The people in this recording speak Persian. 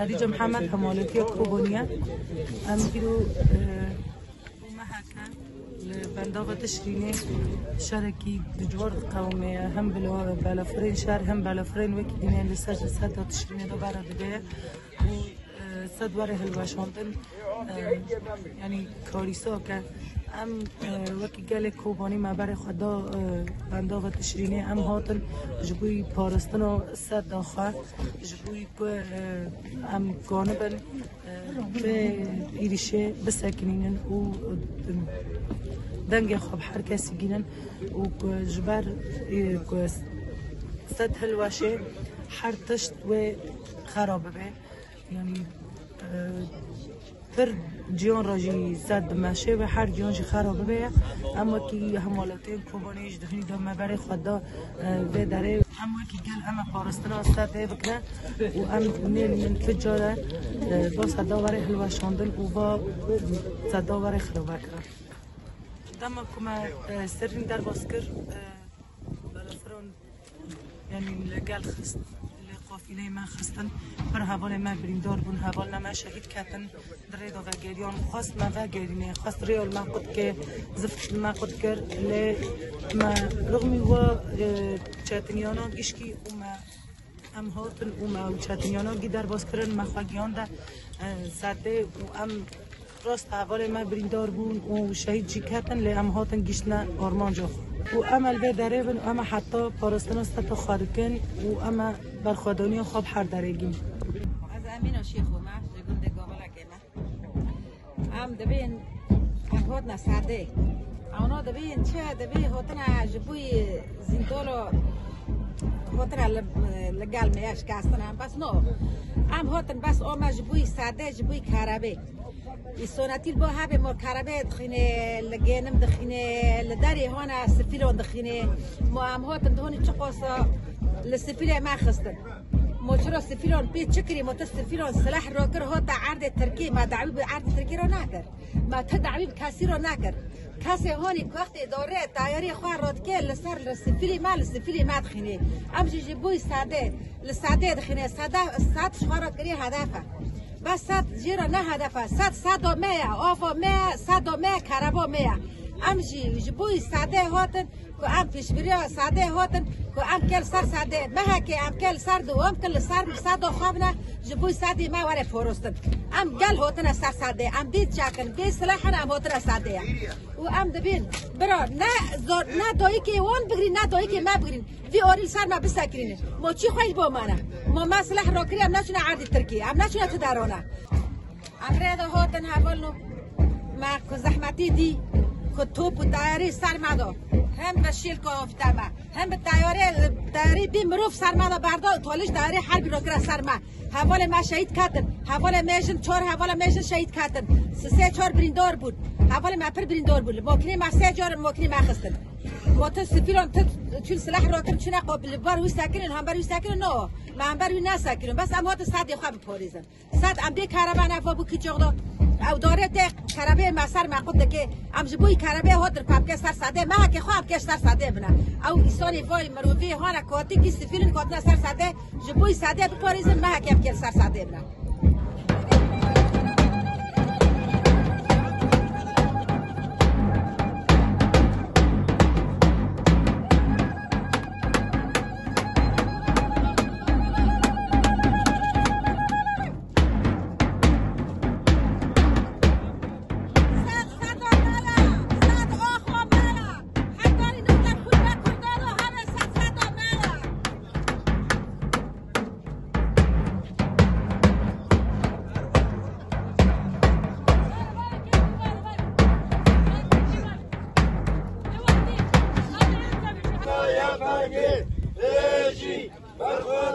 خديجة محمد حمالتي كوبونيا أمكيرو محكا لبندافة تشريني شاركي بجوار قومي هم بلافرين شهر هم بلافرين وكي دينين لساج لسادة تشريني دو بارا دبيه صد واره هلواشاندن يعني كاريسا که ام وکی گله کوبانی مبر خدا بنداو تشرینی ام هاتن جبوی پارستن و صد داخل جبوی که ام گانبن به ایریشه بسکنینن و دنگ خوب هر کسی گینن و جبر صد هلواشه هر تشت و خرابه به يعني بر جیان راجی زد ماشه و هر جیان جی خرابه به اما کی همالاتین کوبانیش دخنی دام مبر خدا به داره اما کی گل اما پارستنا ساده بکنه و ام نیل من فجاره با صدا وره هلوشاندن و با صدا وره خرابه کرد دم کما سرین در باسکر بلافرون يعني لقال خست قافله ما خستن بر حوال ما بریندار بون حوال ما شهید کتن درید و گریان خواست ما و گرینه خواست ریال ما قد که زفت ما قد کرد لی ما رغمی و چاتنیانا گشکی و ما ام هاتن و ما چاتنیانا گی در باز کرن ما خواگیان ده زده و ام راست حوال ما بریندار بون و شهید جی کتن لی ام هاتن گشتن آرمان جا و عمل به داره و اما حتی پارستان است تا خارکن و اما برخوادانی خواب هر درگیم از امین و شیخ و ما جگونده گاملا که ما ام دبین احواد نساده اونا دبین چه دبی هاتنا جبوی زندولو هاتنا لگال میاش کاستنا بس نو ام هاتن بس اوما جبوی ساده جبوی کارابه السوناتيل بو هابي مور كارابه دخينه لجينم دخينه لداري هنا سفيلون دخينه مو ام هوتن هوني تشقوصا للسفيله ما خستن مو ترى سفيلون بي تشكري مو تسفيلون سلاح روكر هو عرض التركي ما دعوي بعرض التركي رو ناكر ما تدعوي بكاسي رو ناكر كاسي هوني وقت دوره طياري خوار رودكي لسر للسفيلي ما دخينه امشي جيبوي ساده للساده دخينه ساده شخارات كري هدفه بس صد جيرا نه هدفه صد و مية آفا مية صد و مية كهربا مية امشي جبوي ساده هاتن كو ام پیشبریا ساده هاتن كو ام كل سر ساده ما هكي ام كل سر دو ام كل سر ساده خوابنا جبوي ساده ما وره فورستن ام قال هاتن سر ساده ام بيت جاكن بيت سلاحنا ام هاتن ساده و ام دبين برا نه زور نه دوی که وان بگیرین نه دوی که ما بگیرین وی اوریل سر ما بسکرین ما چی خواهی با منه ما سلاح را کری ام نشونه عرض ترکی ام نشونه تدارونه ام رد هاتن حوالنو ما که زحمتی دی که توپ و تیاری سر ما داد هم به شیل که افتاد هم به تیاری بی مروف سر ما داد برداد تولش تیاری حربی را کرد سر ما حوال ما شهید کردن حوال میشن حوال میشن شهید کردن سه چهار بریندار بود حوال ما پر بریندار بود ماکنی ما سه جار ماکنی ما خستن ما تسفیلون چون سلاح را کرد چون قابل بار وی ساکنن هم بر وی ساکنن نه ما هم بر وی نساکنن بس ام هات صد خواب پاریزن صد ام دی کارابان افا بو کی جوغدا او داره ده کرابه ما سر ما قد که ام جبوی کرابه هات در پاپ که سر ساده ما که خواب که سر ساده بنا او ایسانی وای مروی هانا کوتی کی سفیلن کوتنا سر ساده جبوی ساده پاریزن ما که سر ساده بنا بخور